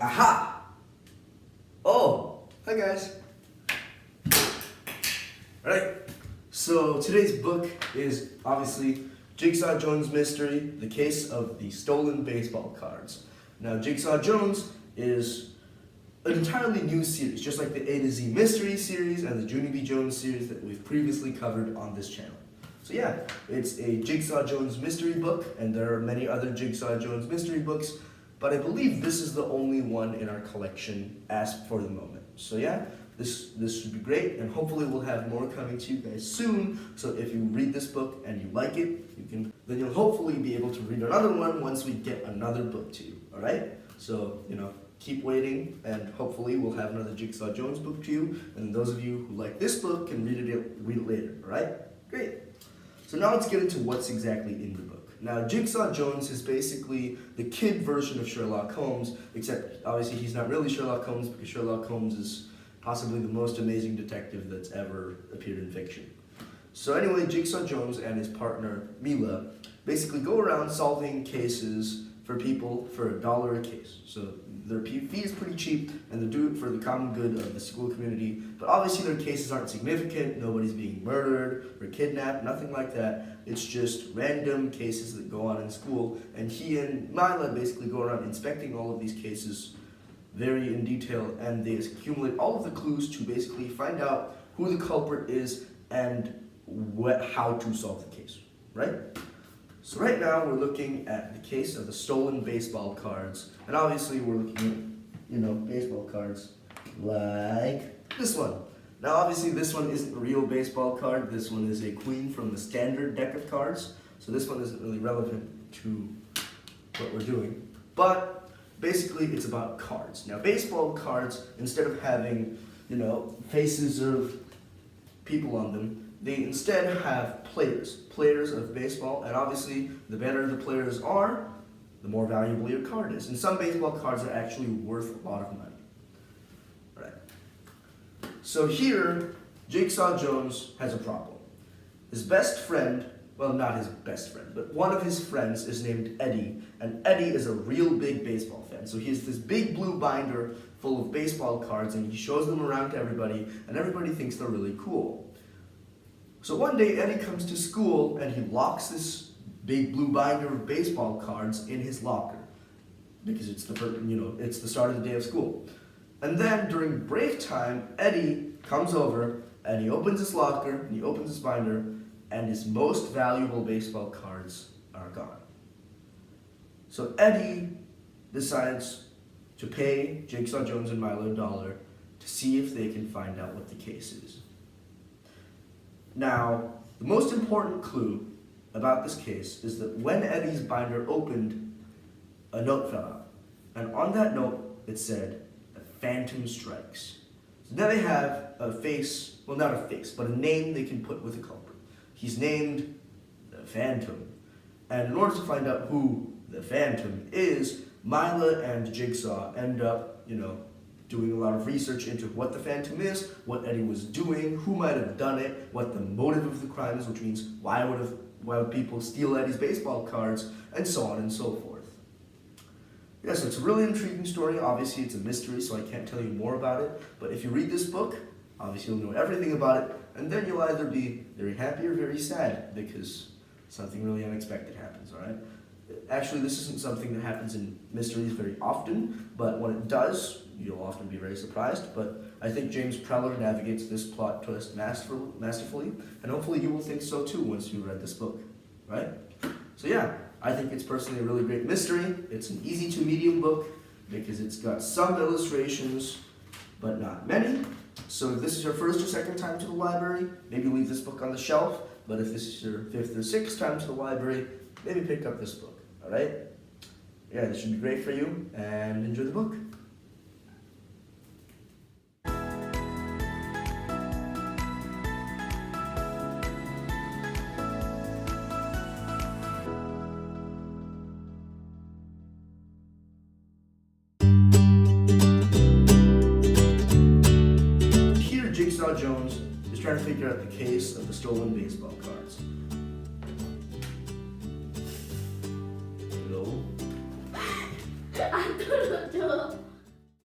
Aha! Oh, hi guys. Alright, so today's book is obviously Jigsaw Jones Mystery, the case of the stolen baseball cards. Now, Jigsaw Jones is an entirely new series, just like the A to Z Mystery series and the Junie B. Jones series that we've previously covered on this channel. So yeah, it's a Jigsaw Jones mystery book, and there are many other Jigsaw Jones mystery books, but I believe this is the only one in our collection as for the moment. So yeah, this should be great, and hopefully we'll have more coming to you guys soon. So if you read this book and you like it, then you'll hopefully be able to read another one once we get another book to you. All right? So keep waiting, and hopefully we'll have another Jigsaw Jones book to you. And those of you who like this book can read it later. All right? Great. So now let's get into what's exactly in the book. Now, Jigsaw Jones is basically the kid version of Sherlock Holmes, except obviously he's not really Sherlock Holmes, because Sherlock Holmes is possibly the most amazing detective that's ever appeared in fiction. So anyway, Jigsaw Jones and his partner, Mila, basically go around solving cases for people for $1 a case. So their fee is pretty cheap, and they do it for the common good of the school community. But obviously their cases aren't significant. Nobody's being murdered or kidnapped, nothing like that. It's just random cases that go on in school. And he and Mila basically go around inspecting all of these cases very in detail, and they accumulate all of the clues to basically find out who the culprit is and how to solve the case, right? So right now we're looking at the case of the stolen baseball cards, and obviously we're looking at, baseball cards like this one. Now obviously this one isn't a real baseball card. This one is a queen from the standard deck of cards, so this one isn't really relevant to what we're doing. But basically it's about cards. Now baseball cards, instead of having, faces of people on them, they instead have players of baseball, and obviously the better the players are, the more valuable your card is. And some baseball cards are actually worth a lot of money. Right. So here, Jigsaw Jones has a problem. His best friend, well, not his best friend, but one of his friends is named Eddie, and Eddie is a real big baseball fan. So he has this big blue binder full of baseball cards, and he shows them around to everybody, and everybody thinks they're really cool. So one day Eddie comes to school and he locks this big blue binder of baseball cards in his locker, because it's the start of the day of school. And then during break time, Eddie comes over and he opens his locker and he opens his binder, and his most valuable baseball cards are gone. So Eddie decides to pay Jigsaw Jones and Milo $1 to see if they can find out what the case is. Now, the most important clue about this case is that when Eddie's binder opened, a note fell out. And on that note, it said, "A phantom strikes." So now they have a face, well, not a face, but a name they can put with a culprit. He's named the Phantom. And in order to find out who the Phantom is, Mila and Jigsaw end up, doing a lot of research into what the Phantom is, what Eddie was doing, who might have done it, what the motive of the crime is, which means why would people steal Eddie's baseball cards, and so on and so forth. Yeah, so it's a really intriguing story. Obviously it's a mystery, so I can't tell you more about it, but if you read this book, obviously you'll know everything about it, and then you'll either be very happy or very sad, because something really unexpected happens, alright? Actually, this isn't something that happens in mysteries very often, but when it does, you'll often be very surprised. But I think James Preller navigates this plot twist masterfully, and hopefully you will think so too once you read this book, right? So yeah, I think it's personally a really great mystery. It's an easy to medium book because it's got some illustrations, but not many. So if this is your first or second time to the library, maybe leave this book on the shelf. But if this is your fifth or sixth time to the library, maybe pick up this book, all right? Yeah, this should be great for you, and enjoy the book. Here, Jigsaw Jones is trying to figure out the case of the stolen baseball cards. Hello? I don't know.